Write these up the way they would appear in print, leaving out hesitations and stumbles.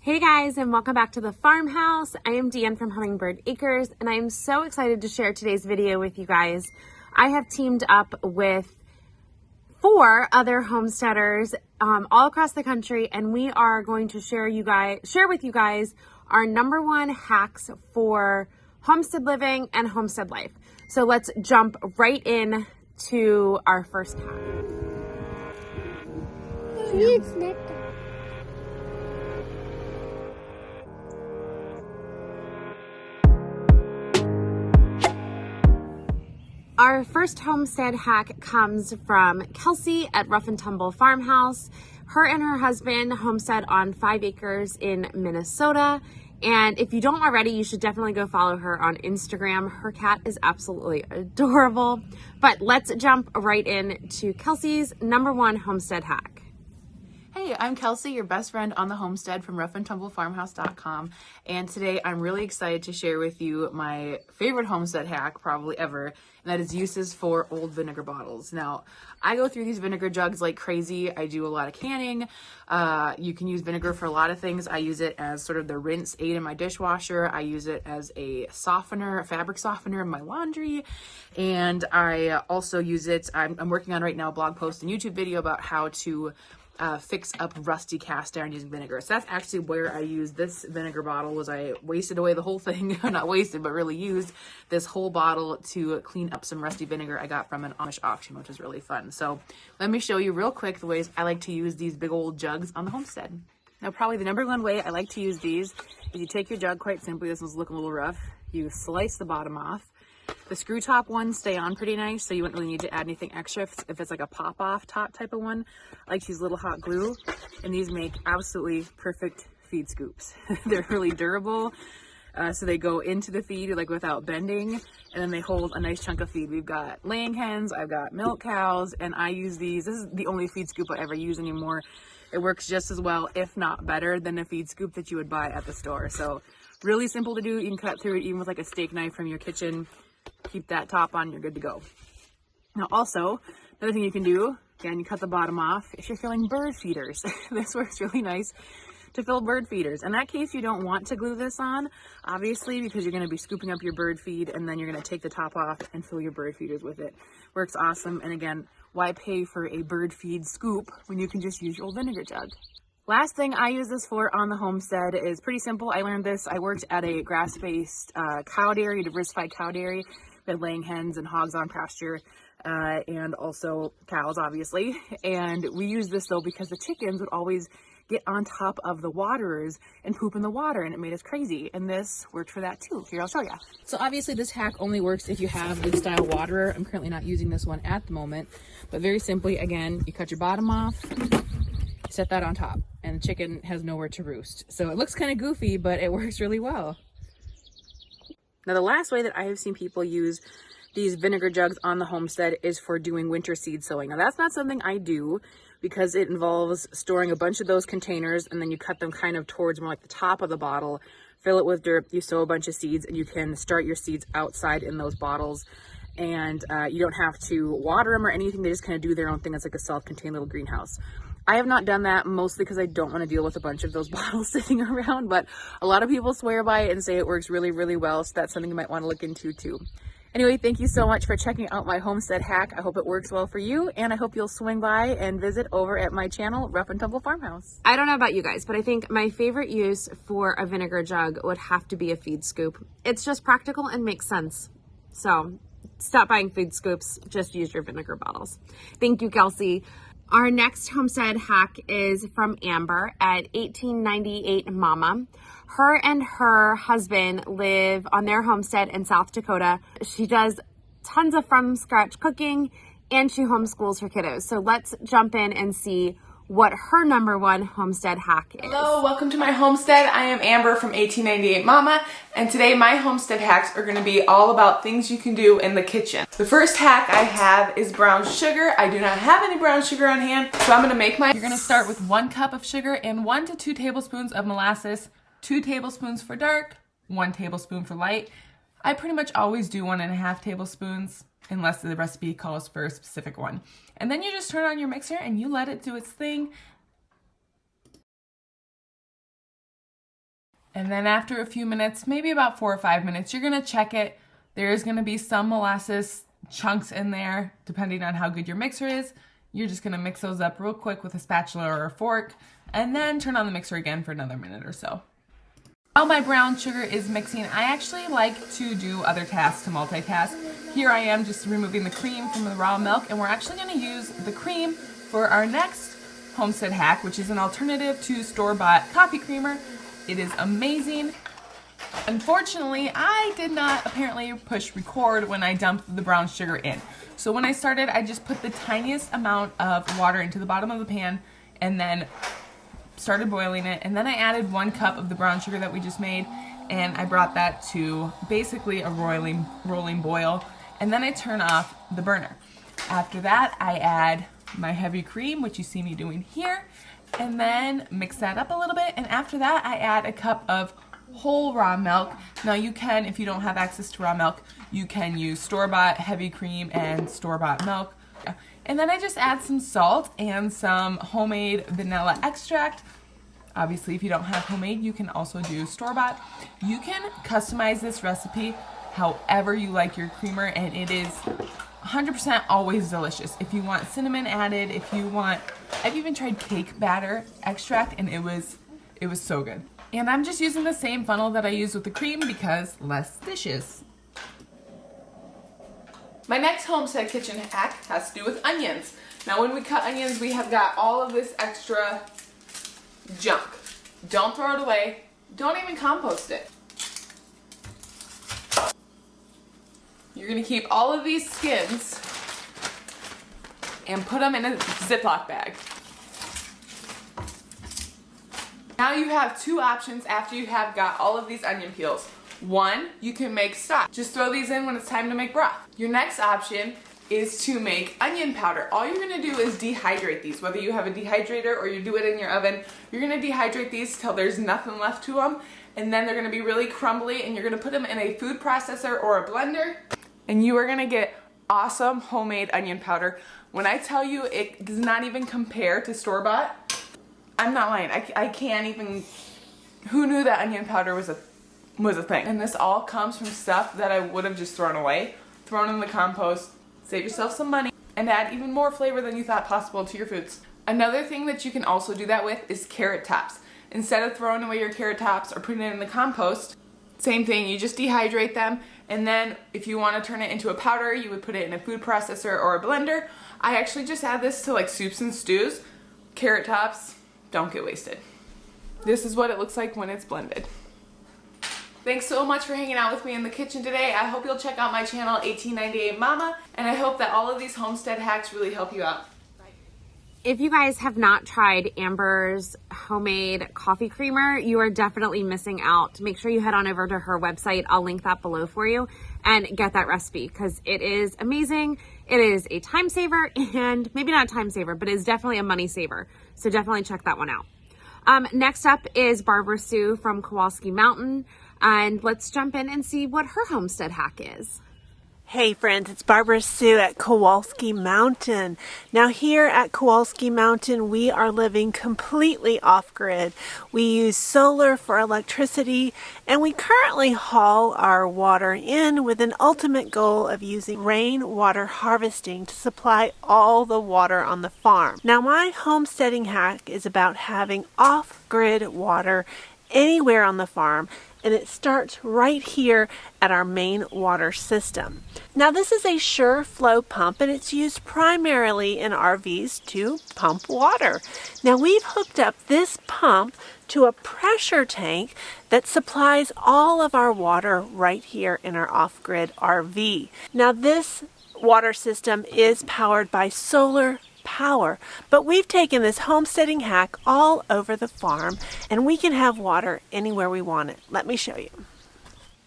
Hey guys, and welcome back to the farmhouse. I am Deeanne from Hummingbird Acres, and I am so excited to share today's video with you guys. I have teamed up with 4 other homesteaders all across the country, and we are going to share with you guys our #1 hacks for homestead living and homestead life. So let's jump right in to our first hack. Our first homestead hack comes from Kelsey at Rough and Tumble Farmhouse. Her and her husband homestead on 5 acres in Minnesota. And if you don't already, you should definitely go follow her on Instagram. Her cat is absolutely adorable. But let's jump right in to Kelsey's #1 homestead hack. Hey, I'm Kelsey, your best friend on the homestead from roughandtumblefarmhouse.com, and today I'm really excited to share with you my favorite homestead hack probably ever, and that is uses for old vinegar bottles. Now, I go through these vinegar jugs like crazy. I do a lot of canning. You can use vinegar for a lot of things. I use it as sort of the rinse aid in my dishwasher. I use it as a softener, a fabric softener in my laundry, and I also use it, I'm working on right now a blog post and YouTube video about how to fix up rusty cast iron using vinegar. So that's actually where I used this vinegar bottle. Was I wasted away the whole thing, not wasted, but really used this whole bottle to clean up some rusty vinegar I got from an Amish auction, which is really fun. So let me show you real quick the ways I like to use these big old jugs on the homestead. Now, probably the #1 way I like to use these is you take your jug quite simply. This one's looking a little rough. You slice the bottom off. The screw top ones stay on pretty nice, so you wouldn't really need to add anything extra if it's like a pop-off top type of one. I like to use little hot glue, and these make absolutely perfect feed scoops. They're really durable, so they go into the feed like without bending, and then they hold a nice chunk of feed. We've got laying hens, I've got milk cows, and I use these. This is the only feed scoop I ever use anymore. It works just as well, if not better, than a feed scoop that you would buy at the store. So really simple to do. You can cut through it even with like a steak knife from your kitchen. Keep that top on, you're good to go. Now also, another thing you can do, again, you cut the bottom off if you're filling bird feeders. This works really nice to fill bird feeders. In that case, you don't want to glue this on, obviously, because you're going to be scooping up your bird feed and then you're going to take the top off and fill your bird feeders with it. Works awesome. And again, why pay for a bird feed scoop when you can just use your old vinegar jug? Last thing I use this for on the homestead is pretty simple. I learned this. I worked at a grass-based cow dairy, diversified cow dairy. We had laying hens and hogs on pasture, and also cows, obviously. And we used this though because the chickens would always get on top of the waterers and poop in the water, and it made us crazy. And this worked for that too. Here, I'll show you. So obviously this hack only works if you have this style waterer. I'm currently not using this one at the moment, but very simply, again, you cut your bottom off, set that on top, and the chicken has nowhere to roost. So it looks kind of goofy, but it works really well. Now, the last way that I have seen people use these vinegar jugs on the homestead is for doing winter seed sowing. Now, that's not something I do because it involves storing a bunch of those containers, and then you cut them kind of towards more like the top of the bottle, fill it with dirt, you sow a bunch of seeds, and you can start your seeds outside in those bottles. And you don't have to water them or anything. They just kind of do their own thing. It's like a self-contained little greenhouse. I have not done that, mostly because I don't want to deal with a bunch of those bottles sitting around, but a lot of people swear by it and say it works really, really well, so that's something you might want to look into too. Anyway, thank you so much for checking out my homestead hack. I hope it works well for you, and I hope you'll swing by and visit over at my channel, Rough and Tumble Farmhouse. I don't know about you guys, but I think my favorite use for a vinegar jug would have to be a feed scoop. It's just practical and makes sense. So stop buying feed scoops, just use your vinegar bottles. Thank you, Kelsey. Our next homestead hack is from Amber at 1898 Mama. Her and her husband live on their homestead in South Dakota. She does tons of from scratch cooking and she homeschools her kiddos. So let's jump in and see what her #1 homestead hack is. Hello, welcome to my homestead. I am Amber from 1898 Mama, and today my homestead hacks are going to be all about things you can do in the kitchen. The first hack I have is brown sugar. I do not have any brown sugar on hand, so I'm going to make mine. You're going to start with 1 cup of sugar and 1 to 2 tablespoons of molasses, 2 tablespoons for dark, 1 tablespoon for light. I pretty much always do 1.5 tablespoons. Unless the recipe calls for a specific one. And then you just turn on your mixer and you let it do its thing. And then after a few minutes, maybe about 4 or 5 minutes, you're gonna check it. There is gonna be some molasses chunks in there, depending on how good your mixer is. You're just gonna mix those up real quick with a spatula or a fork, and then turn on the mixer again for another minute or so. While my brown sugar is mixing, I actually like to do other tasks to multitask. Here I am just removing the cream from the raw milk, and we're actually gonna use the cream for our next homestead hack, which is an alternative to store-bought coffee creamer. It is amazing. Unfortunately, I did not apparently push record when I dumped the brown sugar in. So when I started, I just put the tiniest amount of water into the bottom of the pan and then started boiling it. And then I added 1 cup of the brown sugar that we just made, and I brought that to basically a rolling boil. And then I turn off the burner. After that, I add my heavy cream, which you see me doing here, and then mix that up a little bit. And after that, I add a cup of whole raw milk. Now you can, if you don't have access to raw milk, you can use store-bought heavy cream and store-bought milk. And then I just add some salt and some homemade vanilla extract. Obviously, if you don't have homemade, you can also do store-bought. You can customize this recipe however you like your creamer, and it is 100% always delicious. If you want cinnamon added, if you want, I've even tried cake batter extract, and it was so good. And I'm just using the same funnel that I use with the cream because less dishes. My next homestead kitchen hack has to do with onions. Now when we cut onions, we have got all of this extra junk. Don't throw it away. Don't even compost it. You're gonna keep all of these skins and put them in a Ziploc bag. Now you have 2 options after you have got all of these onion peels. 1, you can make stock. Just throw these in when it's time to make broth. Your next option is to make onion powder. All you're gonna do is dehydrate these. Whether you have a dehydrator or you do it in your oven, you're gonna dehydrate these till there's nothing left to them, and then they're gonna be really crumbly, and you're gonna put them in a food processor or a blender, and you are gonna get awesome homemade onion powder. When I tell you it does not even compare to store-bought, I'm not lying. I can't even, who knew that onion powder was a thing? And this all comes from stuff that I would have just thrown away, thrown in the compost. Save yourself some money and add even more flavor than you thought possible to your foods. Another thing that you can also do that with is carrot tops. Instead of throwing away your carrot tops or putting it in the compost, same thing, you just dehydrate them, and then if you want to turn it into a powder, you would put it in a food processor or a blender. I actually just add this to like soups and stews. Carrot tops don't get wasted. This is what it looks like when it's blended. Thanks so much for hanging out with me in the kitchen today. I hope you'll check out my channel 1898 Mama, and I hope that all of these homestead hacks really help you out. If you guys have not tried Amber's homemade coffee creamer, you are definitely missing out. Make sure you head on over to her website. I'll link that below for you and get that recipe because it is amazing. It is a time saver, and maybe not a time saver, but it's definitely a money saver. So definitely check that one out. Next up is Barbara Sue from Kowalski Mountain, and let's jump in and see what her homestead hack is. Hey friends, it's Barbara Sue at Kowalski Mountain. Now here at Kowalski Mountain, we are living completely off-grid. We use solar for electricity, and we currently haul our water in with an ultimate goal of using rainwater harvesting to supply all the water on the farm. Now my homesteading hack is about having off-grid water anywhere on the farm, and it starts right here at our main water system. Now this is a sure flow pump, and it's used primarily in RVs to pump water. Now we've hooked up this pump to a pressure tank that supplies all of our water right here in our off-grid RV. Now this water system is powered by solar power, but we've taken this homesteading hack all over the farm, and we can have water anywhere we want it. Let me show you.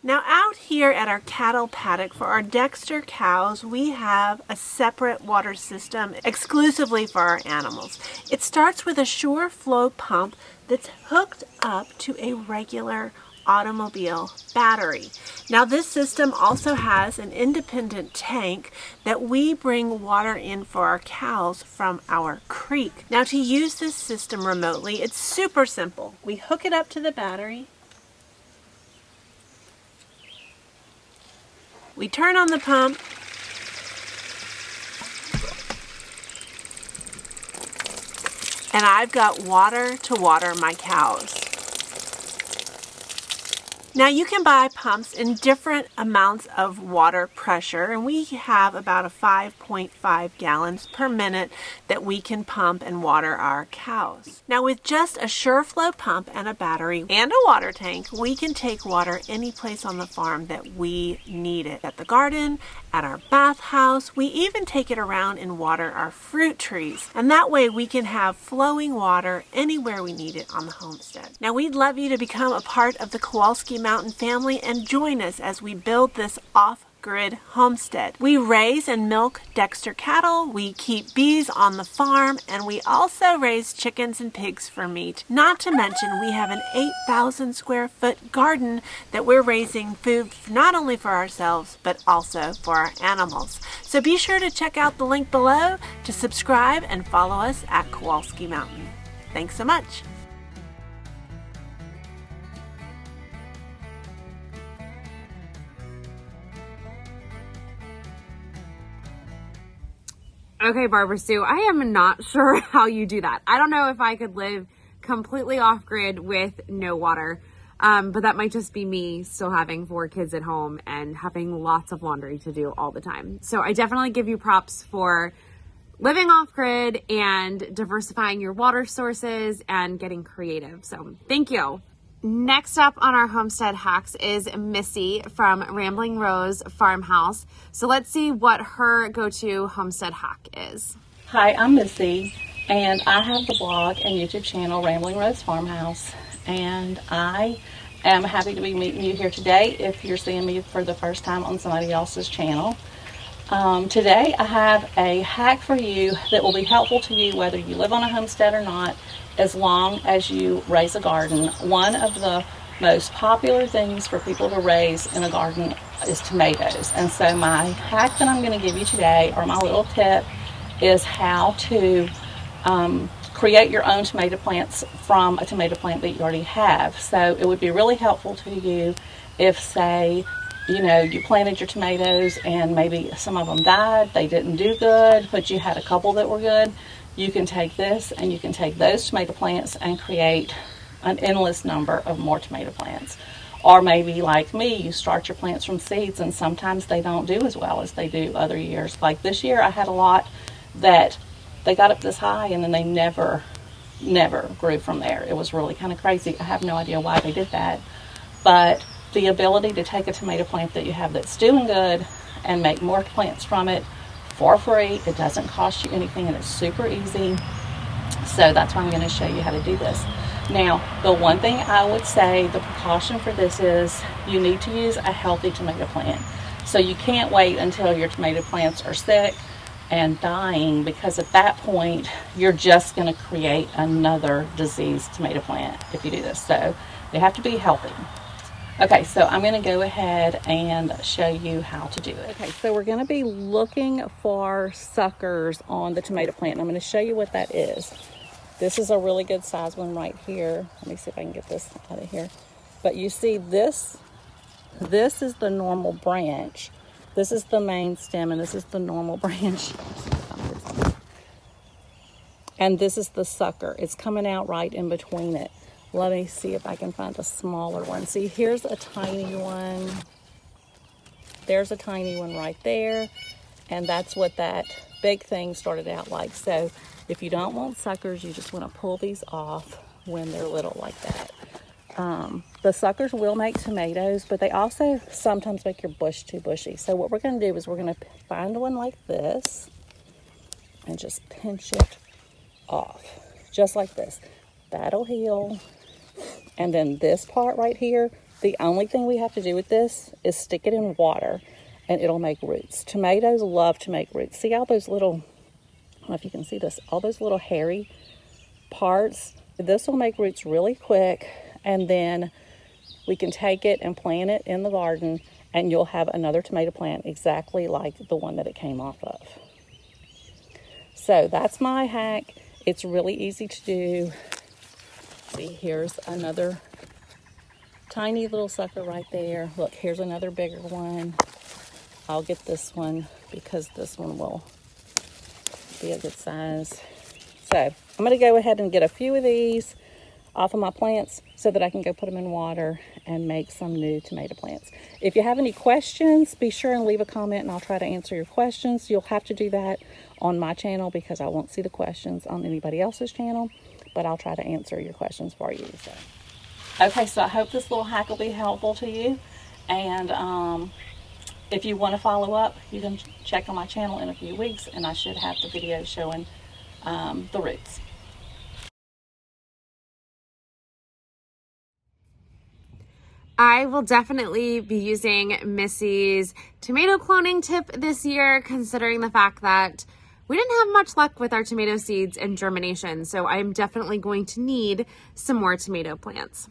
Now out here at our cattle paddock for our Dexter cows, we have a separate water system exclusively for our animals. It starts with a sure flow pump that's hooked up to a regular automobile battery. Now this system also has an independent tank that we bring water in for our cows from our creek. Now to use this system remotely, it's super simple. We hook it up to the battery, We turn on the pump. And I've got water to water my cows. Now you can buy pumps in different amounts of water pressure, and we have about a 5.5 gallons per minute that we can pump and water our cows. Now with just a SureFlow pump and a battery and a water tank, we can take water any place on the farm that we need it. At the garden, at our bathhouse, we even take it around and water our fruit trees. And that way we can have flowing water anywhere we need it on the homestead. Now we'd love you to become a part of the Kowalski Mountain family and join us as we build this off-grid homestead. We raise and milk Dexter cattle, we keep bees on the farm, and we also raise chickens and pigs for meat. Not to mention we have an 8,000 square foot garden that we're raising food not only for ourselves but also for our animals. So be sure to check out the link below to subscribe and follow us at Kowalski Mountain. Thanks so much. Okay, Barbara Sue, I am not sure how you do that. I don't know if I could live completely off grid with no water, but that might just be me still having 4 kids at home and having lots of laundry to do all the time. So I definitely give you props for living off grid and diversifying your water sources and getting creative. So thank you. Next up on our homestead hacks is Missy from Rambling Rose Farmhouse. So let's see what her go-to homestead hack is. Hi, I'm Missy, and I have the blog and YouTube channel Rambling Rose Farmhouse, and I am happy to be meeting you here today if you're seeing me for the first time on somebody else's channel. Today I have a hack for you that will be helpful to you whether you live on a homestead or not, as long as you raise a garden. One of the most popular things for people to raise in a garden is tomatoes. And so my hack that I'm going to give you today, or my little tip, is how to create your own tomato plants from a tomato plant that you already have. So it would be really helpful to you if, say, you planted your tomatoes and maybe some of them died, they didn't do good, but you had a couple that were good. You can take this and you can take those tomato plants and create an endless number of more tomato plants. Or maybe like me, you start your plants from seeds and sometimes they don't do as well as they do other years. Like this year I had a lot that they got up this high and then they never grew from there. It was really kind of crazy. I have no idea why they did that. But the ability to take a tomato plant that you have that's doing good and make more plants from it for free. It doesn't cost you anything and it's super easy. So that's why I'm going to show you how to do this. Now, the one thing I would say, the precaution for this is you need to use a healthy tomato plant. So you can't wait until your tomato plants are sick and dying, because at that point you're just going to create another diseased tomato plant if you do this. So they have to be healthy. Okay, so I'm going to go ahead and show you how to do it. Okay, so we're going to be looking for suckers on the tomato plant. And I'm going to show you what that is. This is a really good size one right here. Let me see if I can get this out of here. But you see this is the normal branch. This is the main stem and this is the normal branch. And this is the sucker. It's coming out right in between it. Let me see if I can find a smaller one. See, here's a tiny one. There's a tiny one right there. And that's what that big thing started out like. So if you don't want suckers, you just want to pull these off when they're little like that. The suckers will make tomatoes, but they also sometimes make your bush too bushy. So what we're going to do is we're going to find one like this and just pinch it off, just like this. That'll heal. And then this part right here, the only thing we have to do with this is stick it in water and it'll make roots. Tomatoes love to make roots. See all those little, I don't know if you can see this, all those little hairy parts? This will make roots really quick, and then we can take it and plant it in the garden and you'll have another tomato plant exactly like the one that it came off of. So that's my hack. It's really easy to do. See, here's another tiny little sucker right there. Look, here's another bigger one. I'll get this one because this one will be a good size. So I'm going to go ahead and get a few of these off of my plants so that I can go put them in water and make some new tomato plants. If you have any questions, be sure and leave a comment and I'll try to answer your questions. You'll have to do that on my channel because I won't see the questions on anybody else's channel, but I'll try to answer your questions for you. Okay, so I hope this little hack will be helpful to you. And if you want to follow up, you can check on my channel in a few weeks and I should have the video showing the roots. I will definitely be using Missy's tomato cloning tip this year, considering the fact that we didn't have much luck with our tomato seeds and germination. So I'm definitely going to need some more tomato plants.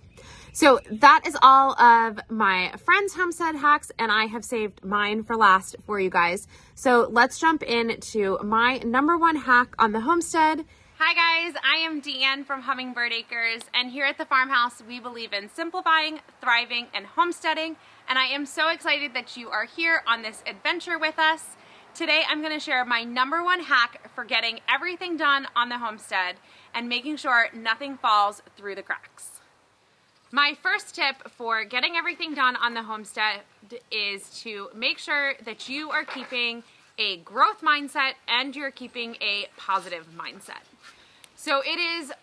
So that is all of my friends' homestead hacks, and I have saved mine for last for you guys. So let's jump into my #1 hack on the homestead. Hi guys, I am Deeanne from Hummingbird Acres, and here at the farmhouse we believe in simplifying, thriving, and homesteading, and I am so excited that you are here on this adventure with us. Today I'm going to share my #1 hack for getting everything done on the homestead and making sure nothing falls through the cracks. My first tip for getting everything done on the homestead is to make sure that you are keeping a growth mindset and you're keeping a positive mindset. So it is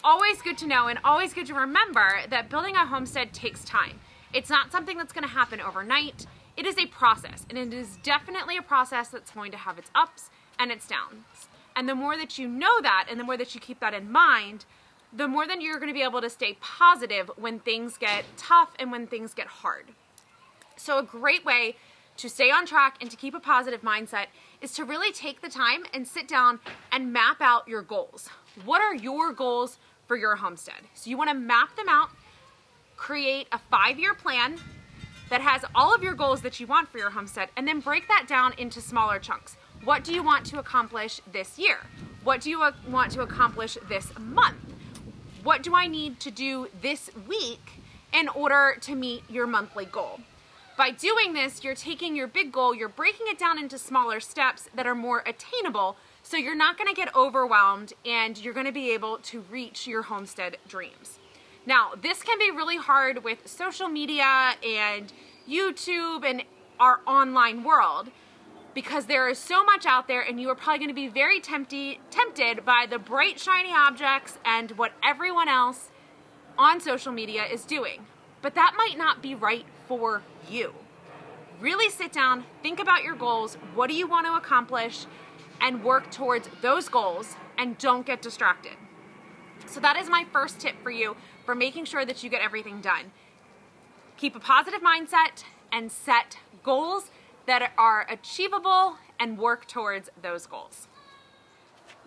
always good to know and always good to remember that building a homestead takes time. It's not something that's going to happen overnight. It is a process, and it is definitely a process that's going to have its ups and its downs. And the more that you know that and the more that you keep that in mind, the more that you're going to be able to stay positive when things get tough and when things get hard. So a great way to stay on track and to keep a positive mindset is to really take the time and sit down and map out your goals. What are your goals for your homestead? So you want to map them out, create a 5-year plan that has all of your goals that you want for your homestead, and then break that down into smaller chunks. What do you want to accomplish this year? What do you want to accomplish this month? What do I need to do this week in order to meet your monthly goal? By doing this, you're taking your big goal, you're breaking it down into smaller steps that are more attainable, so you're not going to get overwhelmed and you're going to be able to reach your homestead dreams. Now, this can be really hard with social media and YouTube and our online world because there is so much out there and you are probably going to be very tempted by the bright, shiny objects and what everyone else on social media is doing. But that might not be right for you. Really sit down, think about your goals, what do you want to accomplish, and work towards those goals, and don't get distracted. So that is my first tip for you for making sure that you get everything done. Keep a positive mindset and set goals that are achievable and work towards those goals.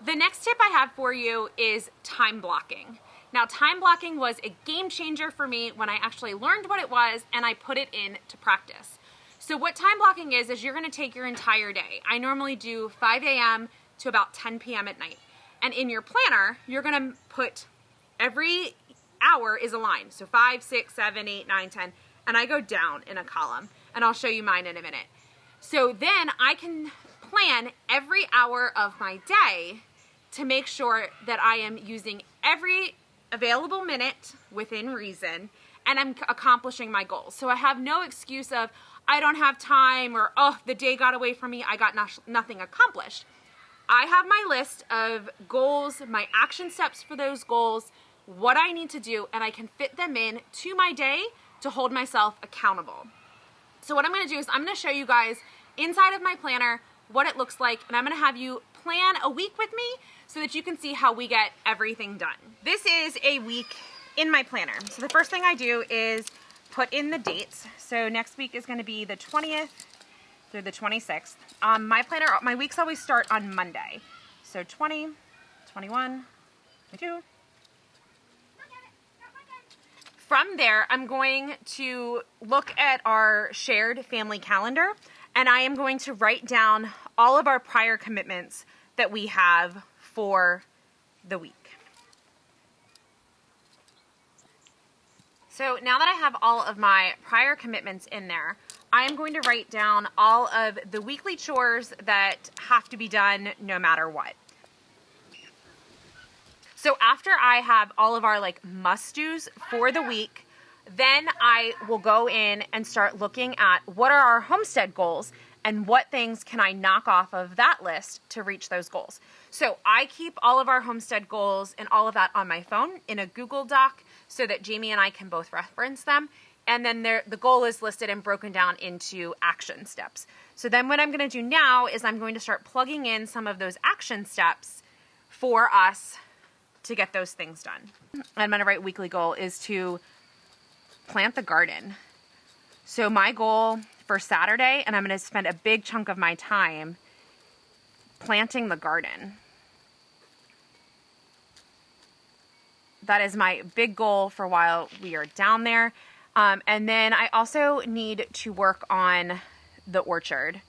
The next tip I have for you is time blocking. Now, time blocking was a game changer for me when I actually learned what it was and I put it into practice. So what time blocking is you're going to take your entire day. I normally do 5 a.m. to about 10 p.m. at night. And in your planner, you're going to put every hour is a line. So 5, 6, 7, 8, 9, 10. And I go down in a column. And I'll show you mine in a minute. So then I can plan every hour of my day to make sure that I am using every available minute within reason and I'm accomplishing my goals. So I have no excuse of I don't have time or oh, the day got away from me, I got nothing accomplished. I have my list of goals, my action steps for those goals, what I need to do, and I can fit them in to my day to hold myself accountable. So what I'm going to do is I'm going to show you guys inside of my planner what it looks like, and I'm going to have you plan a week with me so that you can see how we get everything done. This is a week in my planner. So the first thing I do is put in the dates. So next week is going to be the 20th through the 26th. My planner, my weeks always start on Monday. So 20, 21, 22. From there, I'm going to look at our shared family calendar, and I am going to write down all of our prior commitments that we have for the week. So now that I have all of my prior commitments in there, I am going to write down all of the weekly chores that have to be done no matter what. So after I have all of our like must-dos for the week, then I will go in and start looking at what are our homestead goals and what things can I knock off of that list to reach those goals. So I keep all of our homestead goals and all of that on my phone in a Google Doc so that Jamie and I can both reference them. And then the goal is listed and broken down into action steps. So then what I'm going to do now is I'm going to start plugging in some of those action steps for us to get those things done. I'm going to write weekly goal is to plant the garden. So my goal for Saturday, and I'm going to spend a big chunk of my time planting the garden. That is my big goal for while we are down there. And then I also need to work on the orchard.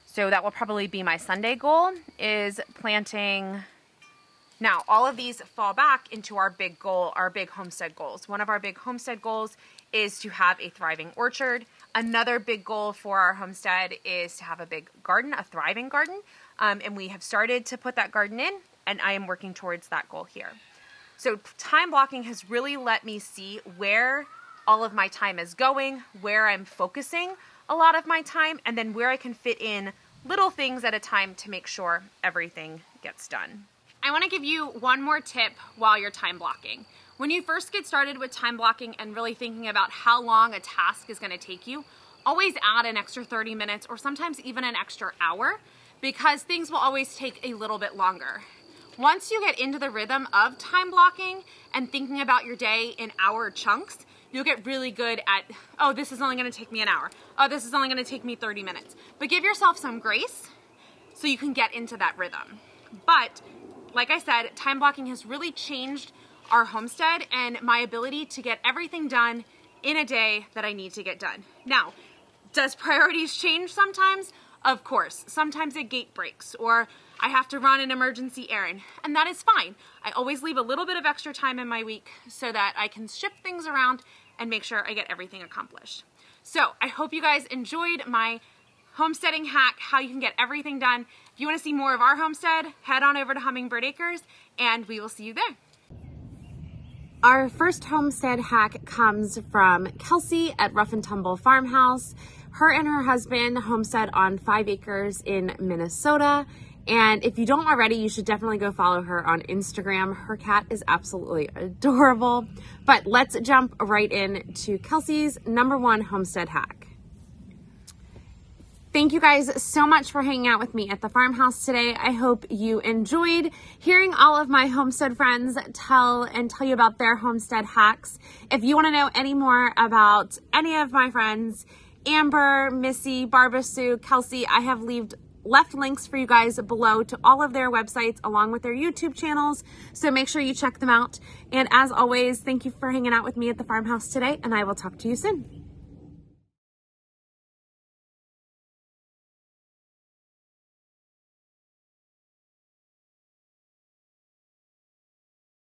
So that will probably be my Sunday goal, is planting. Now, all of these fall back into our big goal, our big homestead goals. One of our big homestead goals is to have a thriving orchard. Another big goal for our homestead is to have a big garden, a thriving garden. And we have started to put that garden in, and I am working towards that goal here. So time blocking has really let me see where all of my time is going, where I'm focusing a lot of my time, and then where I can fit in little things at a time to make sure everything gets done. I want to give you one more tip while you're time blocking. When you first get started with time blocking and really thinking about how long a task is going to take you, always add an extra 30 minutes or sometimes even an extra hour, because things will always take a little bit longer. Once you get into the rhythm of time blocking and thinking about your day in hour chunks, you'll get really good at, oh, this is only going to take me an hour. Oh, this is only going to take me 30 minutes. But give yourself some grace so you can get into that rhythm. But like I said, time blocking has really changed our homestead and my ability to get everything done in a day that I need to get done. Now, does priorities change sometimes? Of course. Sometimes a gate breaks or I have to run an emergency errand, and that is fine. I always leave a little bit of extra time in my week so that I can shift things around and make sure I get everything accomplished. So I hope you guys enjoyed my homesteading hack, how you can get everything done. If you want to see more of our homestead, head on over to Hummingbird Acres and we will see you there. Our first homestead hack comes from Kelsey at Rough and Tumble Farmhouse. Her and her husband homestead on 5 acres in Minnesota. And if you don't already, you should definitely go follow her on Instagram. Her cat is absolutely adorable. But let's jump right into Kelsey's #1 homestead hack. Thank you guys so much for hanging out with me at the farmhouse today. I hope you enjoyed hearing all of my homestead friends tell you about their homestead hacks. If you want to know any more about any of my friends, Amber, Missy, Barbara Sue, Kelsey, I have left links for you guys below to all of their websites along with their YouTube channels. So make sure you check them out. And as always, thank you for hanging out with me at the farmhouse today, and I will talk to you soon.